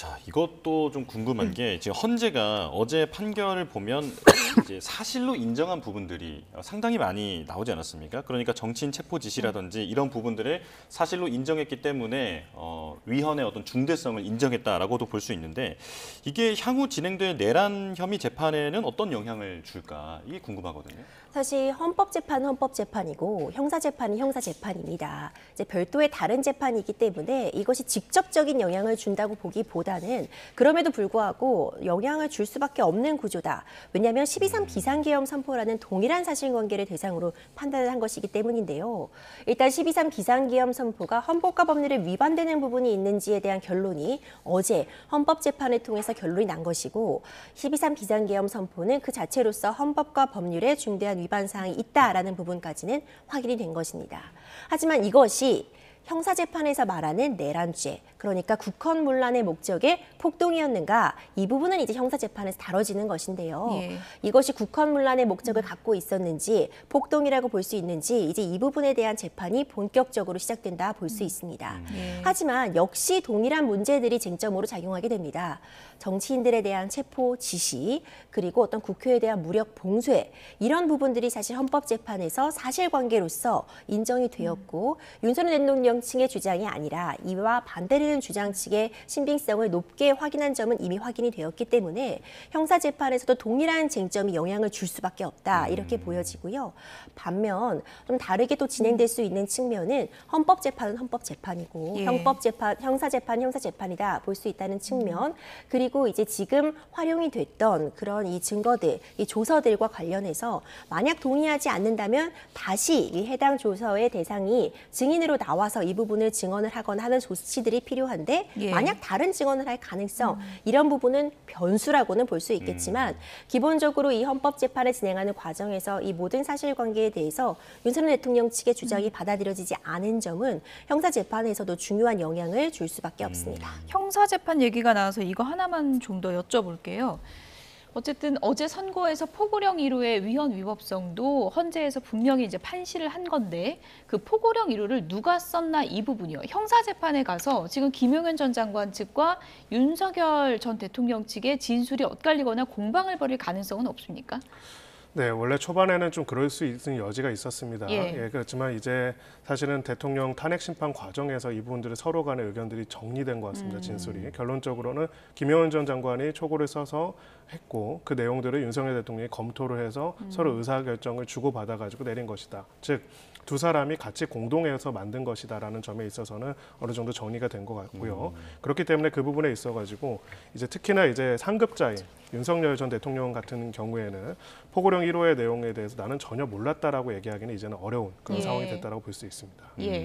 자, 이것도 좀 궁금한 게 지금 헌재가 어제 판결을 보면 이제 사실로 인정한 부분들이 상당히 많이 나오지 않았습니까? 그러니까 정치인 체포 지시라든지 이런 부분들을 사실로 인정했기 때문에 위헌의 어떤 중대성을 인정했다라고도 볼 수 있는데 이게 향후 진행될 내란 혐의 재판에는 어떤 영향을 줄까? 이게 궁금하거든요. 사실 헌법재판은 헌법재판이고 형사재판은 형사재판입니다. 이제 별도의 다른 재판이기 때문에 이것이 직접적인 영향을 준다고 보기보다는 그럼에도 불구하고 영향을 줄 수밖에 없는 구조다. 왜냐하면 12.3 비상계엄 선포라는 동일한 사실관계를 대상으로 판단을 한 것이기 때문인데요. 일단 12.3 비상계엄 선포가 헌법과 법률에 위반되는 부분이 있는지에 대한 결론이 어제 헌법재판을 통해서 결론이 난 것이고 12.3 비상계엄 선포는 그 자체로서 헌법과 법률에 중대한 위반 사항이 있다라는 부분까지는 확인이 된 것입니다. 하지만 이것이 형사재판에서 말하는 내란죄, 그러니까 국헌문란의 목적의 폭동이었는가, 이 부분은 이제 형사재판에서 다뤄지는 것인데요. 예. 이것이 국헌문란의 목적을 갖고 있었는지, 폭동이라고 볼 수 있는지 이제 이 부분에 대한 재판이 본격적으로 시작된다 볼 수 있습니다. 예. 하지만 역시 동일한 문제들이 쟁점으로 작용하게 됩니다. 정치인들에 대한 체포 지시, 그리고 어떤 국회에 대한 무력 봉쇄, 이런 부분들이 사실 헌법재판에서 사실관계로서 인정이 되었고 윤석열 대통령 측의 주장이 아니라 이와 반대되는 주장 측의 신빙성을 높게 확인한 점은 이미 확인이 되었기 때문에 형사재판에서도 동일한 쟁점이 영향을 줄 수밖에 없다 이렇게 보여지고요. 반면 좀 다르게 또 진행될 수 있는 측면은 헌법재판은 헌법재판이고 예. 형사재판은 형사재판이다 볼 수 있다는 측면, 그리고 이제 지금 활용이 됐던 그런 이 증거들, 이 조서들과 관련해서 만약 동의하지 않는다면 다시 이 해당 조서의 대상이 증인으로 나와서 이 부분을 증언을 하거나 하는 조치들이 필요한데 예. 만약 다른 증언을 할 가능성, 이런 부분은 변수라고는 볼 수 있겠지만 기본적으로 이 헌법재판을 진행하는 과정에서 이 모든 사실관계에 대해서 윤석열 대통령 측의 주장이 받아들여지지 않은 점은 형사재판에서도 중요한 영향을 줄 수밖에 없습니다. 형사재판 얘기가 나와서 이거 하나만 좀 더 여쭤볼게요. 어쨌든 어제 선고에서 포고령 1호의 위헌 위법성도 헌재에서 분명히 이제 판시를 한 건데 그 포고령 1호를 누가 썼나 이 부분이요. 형사재판에 가서 지금 김용현 전 장관 측과 윤석열 전 대통령 측의 진술이 엇갈리거나 공방을 벌일 가능성은 없습니까? 네, 원래 초반에는 좀 그럴 수 있는 여지가 있었습니다. 예. 그렇지만 이제 사실은 대통령 탄핵 심판 과정에서 이 부분들이 서로 간의 의견들이 정리된 것 같습니다. 진술이. 결론적으로는 김용현 전 장관이 초고를 써서 했고 그 내용들을 윤석열 대통령이 검토를 해서 서로 의사결정을 주고받아가지고 내린 것이다. 즉 두 사람이 같이 공동해서 만든 것이다라는 점에 있어서는 어느 정도 정리가 된 것 같고요. 그렇기 때문에 그 부분에 있어가지고 이제 특히나 이제 상급자인 윤석열 전 대통령 같은 경우에는 포고령 1호의 내용에 대해서 나는 전혀 몰랐다라고 얘기하기는 이제는 어려운 그런 예. 상황이 됐다라고 볼 수 있습니다. 예.